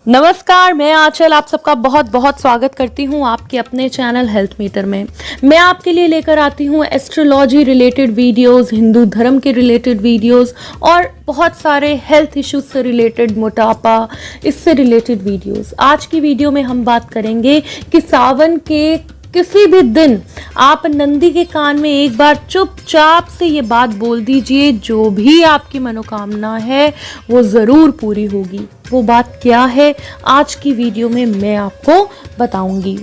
नमस्कार, मैं आंचल आप सबका बहुत बहुत स्वागत करती हूं आपके अपने चैनल हेल्थ मीटर में। मैं आपके लिए लेकर आती हूं एस्ट्रोलॉजी रिलेटेड वीडियोस, हिंदू धर्म के रिलेटेड वीडियोस और बहुत सारे हेल्थ इश्यूज से रिलेटेड, मोटापा, इससे रिलेटेड वीडियोस। आज की वीडियो में हम बात करेंगे कि सावन के किसी भी दिन आप नंदी के कान में एक बार चुपचाप से ये बात बोल दीजिए, जो भी आपकी मनोकामना है वो ज़रूर पूरी होगी। वो बात क्या है, आज की वीडियो में मैं आपको बताऊंगी।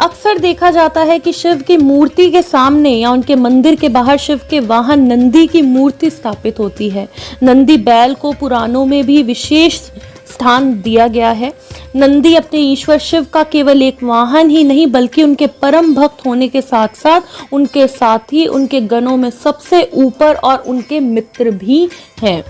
अक्सर देखा जाता है कि शिव की मूर्ति के सामने या उनके मंदिर के बाहर शिव के वाहन नंदी की मूर्ति स्थापित होती है। नंदी बैल को पुराणों में भी विशेष स्थान दिया गया है। नंदी अपने ईश्वर शिव का केवल एक वाहन ही नहीं बल्कि उनके परम भक्त होने के साथ साथ उनके साथी, उनके गणों में सबसे ऊपर और उनके मित्र भी हैं।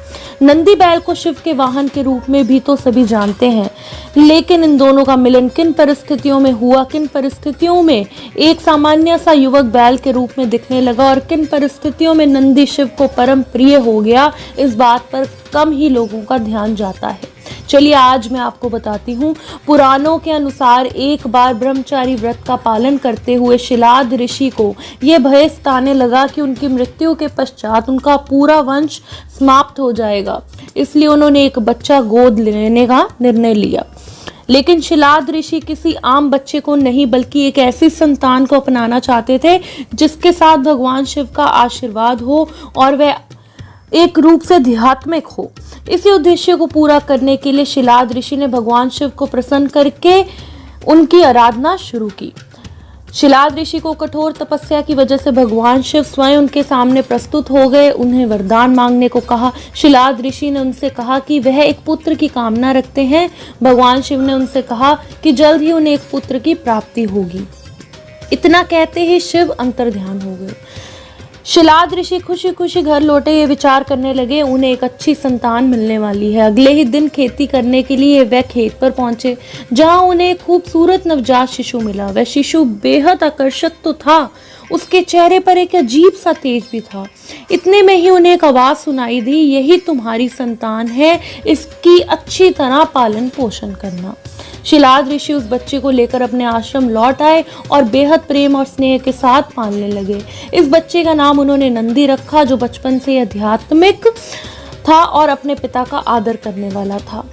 नंदी बैल को शिव के वाहन के रूप में भी तो सभी जानते हैं, लेकिन इन दोनों का मिलन किन परिस्थितियों में हुआ, किन परिस्थितियों में एक सामान्य सा युवक बैल के रूप में दिखने लगा और किन परिस्थितियों में नंदी शिव को परम प्रिय हो गया, इस बात पर कम ही लोगों का ध्यान जाता है। चलिए आज मैं आपको बताती हूँ। पुराणों के अनुसार एक बार ब्रह्मचारी व्रत का पालन करते हुए शिलाद ऋषि को यह भय सताने लगा कि उनकी मृत्यु के पश्चात उनका पूरा वंश समाप्त हो जाएगा, इसलिए उन्होंने एक बच्चा गोद लेने का निर्णय लिया। लेकिन शिलाद ऋषि किसी आम बच्चे को नहीं बल्कि एक ऐसी संतान को अपनाना चाहते थे जिसके साथ भगवान शिव का आशीर्वाद हो और वह एक रूप से आध्यात्मिक हो। इसी उद्देश्य को पूरा करने के लिए शिलाद ऋषि ने भगवान शिव को प्रसन्न करके उनकी आराधना शुरू की। शिलाद ऋषि को कठोर तपस्या की वजह से भगवान शिव स्वयं उनके सामने प्रस्तुत हो गए, उन्हें वरदान मांगने को कहा। शिलाद ऋषि ने उनसे कहा कि वह एक पुत्र की कामना रखते हैं। भगवान शिव ने उनसे कहा कि जल्द ही उन्हें एक पुत्र की प्राप्ति होगी। इतना कहते ही शिव अंतर्ध्यान हो गए। शिलाद ऋषि खुशी खुशी घर लौटे, ये विचार करने लगे उन्हें एक अच्छी संतान मिलने वाली है। अगले ही दिन खेती करने के लिए वह खेत पर पहुंचे, जहां उन्हें एक खूबसूरत नवजात शिशु मिला। वह शिशु बेहद आकर्षक तो था, उसके चेहरे पर एक अजीब सा तेज भी था। इतने में ही उन्हें एक आवाज सुनाई दी, यही तुम्हारी संतान है, इसकी अच्छी तरह पालन पोषण करना। शिलाद ऋषि उस बच्चे को लेकर अपने आश्रम लौट आए और बेहद प्रेम और स्नेह के साथ पालने लगे। इस बच्चे का नाम उन्होंने नंदी रखा, जो बचपन से आध्यात्मिक था और अपने पिता का आदर करने वाला था।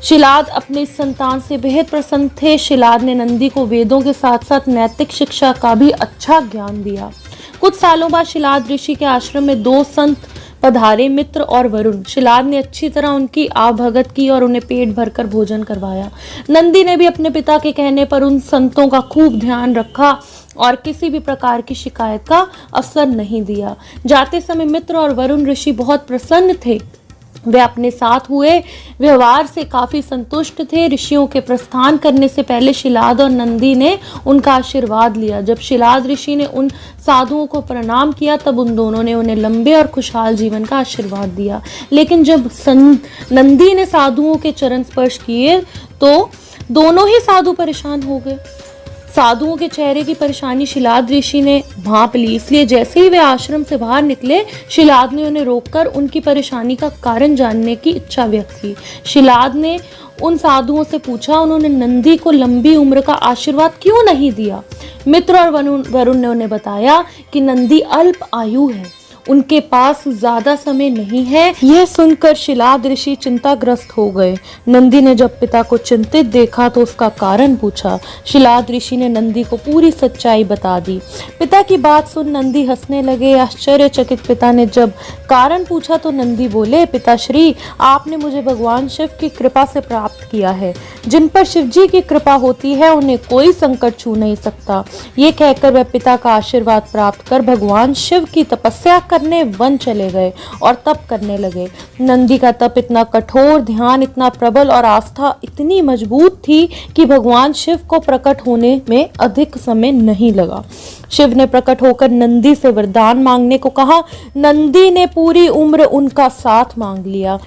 शिलाद अपने इस संतान से बेहद प्रसन्न थे। शिलाद ने नंदी को वेदों के साथ साथ नैतिक शिक्षा का भी अच्छा ज्ञान दिया। कुछ सालों बाद शिलाद ऋषि के आश्रम में दो संत पधारे, मित्र और वरुण। शिलाद ने अच्छी तरह उनकी आवभगत की और उन्हें पेट भरकर भोजन करवाया। नंदी ने भी अपने पिता के कहने पर उन संतों का खूब ध्यान रखा और किसी भी प्रकार की शिकायत का अवसर नहीं दिया। जाते समय मित्र और वरुण ऋषि बहुत प्रसन्न थे। वे अपने साथ हुए व्यवहार से काफी संतुष्ट थे। ऋषियों के प्रस्थान करने से पहले शिलाद और नंदी ने उनका आशीर्वाद लिया। जब शिलाद ऋषि ने उन साधुओं को प्रणाम किया तब उन दोनों ने उन्हें लंबे और खुशहाल जीवन का आशीर्वाद दिया। लेकिन जब नंदी ने साधुओं के चरण स्पर्श किए तो दोनों ही साधु परेशान हो गए। साधुओं के चेहरे की परेशानी शिलाद ऋषि ने भांप ली, इसलिए जैसे ही वे आश्रम से बाहर निकले शिलाद ने उन्हें रोककर उनकी परेशानी का कारण जानने की इच्छा व्यक्त की। शिलाद ने उन साधुओं से पूछा, उन्होंने नंदी को लंबी उम्र का आशीर्वाद क्यों नहीं दिया? मित्र और वरुण ने उन्हें बताया कि नंदी अल्प आयु है, उनके पास ज्यादा समय नहीं है। यह सुनकर शिलाद ऋषि चिंताग्रस्त हो गए। नंदी ने जब पिता को चिंतित देखा तो उसका कारण पूछा। शिलाद ऋषि ने नंदी को पूरी सच्चाई बता दी। पिता की बात सुन नंदी हंसने लगे। आश्चर्यचकित पिता ने जब कारण पूछा तो नंदी बोले, पिताश्री, आपने मुझे भगवान शिव की कृपा से प्राप्त किया है। जिन पर शिव जी की कृपा होती है उन्हें कोई संकट छू नहीं सकता। ये कहकर वह पिता का आशीर्वाद प्राप्त कर भगवान शिव की तपस्या करने वन चले गए और तप करने लगे। नंदी का तप इतना कठोर, ध्यान इतना प्रबल और आस्था इतनी मजबूत थी कि भगवान शिव को प्रकट होने में अधिक समय नहीं लगा। शिव ने प्रकट होकर नंदी से वरदान मांगने को कहा। नंदी ने पूरी उम्र उनका साथ मांग लिया।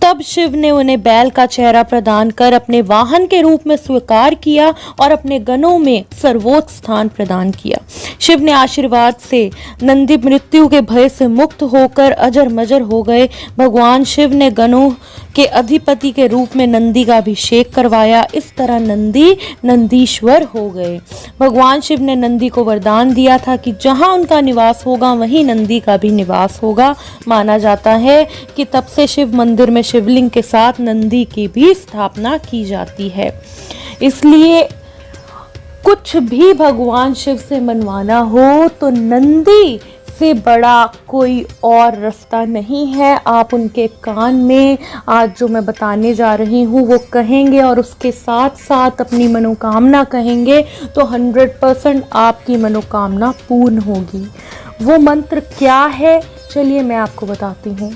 तब शिव ने उन्हें बैल का चेहरा प्रदान कर अपने वाहन के रूप में स्वीकार किया और अपने गणों में सर्वोच्च स्थान प्रदान किया। शिव ने आशीर्वाद से नंदी मृत्यु के भय से मुक्त होकर अजर मजर हो गए। भगवान शिव ने गणों के अधिपति के रूप में नंदी का अभिषेक करवाया। इस तरह नंदी नंदीश्वर हो गए। भगवान शिव ने नंदी को वरदान दिया था कि जहां उनका निवास होगा वहीं नंदी का भी निवास होगा। माना जाता है कि तब से शिव मंदिर में शिवलिंग के साथ नंदी की भी स्थापना की जाती है। इसलिए कुछ भी भगवान शिव से मनवाना हो तो नंदी से बड़ा कोई और रास्ता नहीं है। आप उनके कान में आज जो मैं बताने जा रही हूँ वो कहेंगे और उसके साथ साथ अपनी मनोकामना कहेंगे तो 100% आपकी मनोकामना पूर्ण होगी। वो मंत्र क्या है, चलिए मैं आपको बताती हूँ।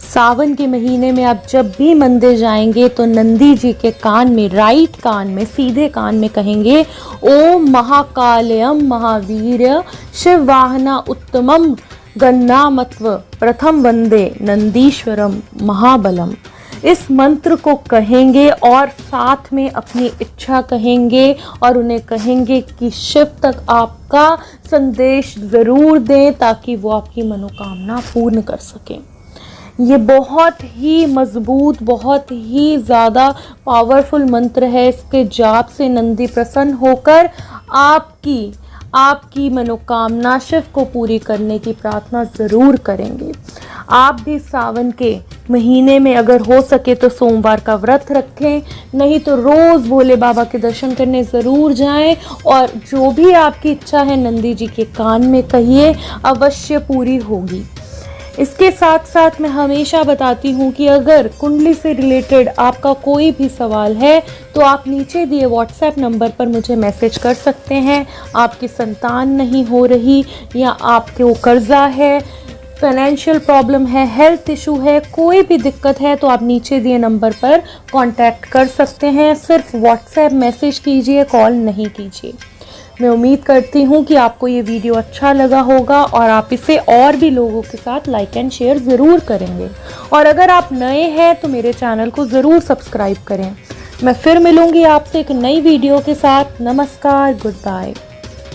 सावन के महीने में आप जब भी मंदिर जाएंगे तो नंदी जी के कान में, राइट कान में, सीधे कान में कहेंगे ओम महाकालयम महावीर्य शिव वाहना उत्तमम गन्नामत्व प्रथम वंदे नंदीश्वरम महाबलम। इस मंत्र को कहेंगे और साथ में अपनी इच्छा कहेंगे और उन्हें कहेंगे कि शिव तक आपका संदेश ज़रूर दें ताकि वो आपकी मनोकामना पूर्ण कर सकें। ये बहुत ही मजबूत, बहुत ही ज़्यादा पावरफुल मंत्र है। इसके जाप से नंदी प्रसन्न होकर आपकी मनोकामना शिव को पूरी करने की प्रार्थना ज़रूर करेंगे। आप भी सावन के महीने में अगर हो सके तो सोमवार का व्रत रखें, नहीं तो रोज़ भोले बाबा के दर्शन करने ज़रूर जाएं और जो भी आपकी इच्छा है नंदी जी के कान में कहिए, अवश्य पूरी होगी। इसके साथ साथ मैं हमेशा बताती हूँ कि अगर कुंडली से रिलेटेड आपका कोई भी सवाल है तो आप नीचे दिए व्हाट्सएप नंबर पर मुझे मैसेज कर सकते हैं। आपकी संतान नहीं हो रही या आपको कर्जा है, फाइनेंशियल प्रॉब्लम है, हेल्थ इशू है, कोई भी दिक्कत है तो आप नीचे दिए नंबर पर कांटेक्ट कर सकते हैं। सिर्फ व्हाट्सएप मैसेज कीजिए, कॉल नहीं कीजिए। मैं उम्मीद करती हूँ कि आपको ये वीडियो अच्छा लगा होगा और आप इसे और भी लोगों के साथ लाइक एंड शेयर ज़रूर करेंगे। और अगर आप नए हैं तो मेरे चैनल को ज़रूर सब्सक्राइब करें। मैं फिर मिलूँगी आपसे एक नई वीडियो के साथ। नमस्कार, गुड बाय।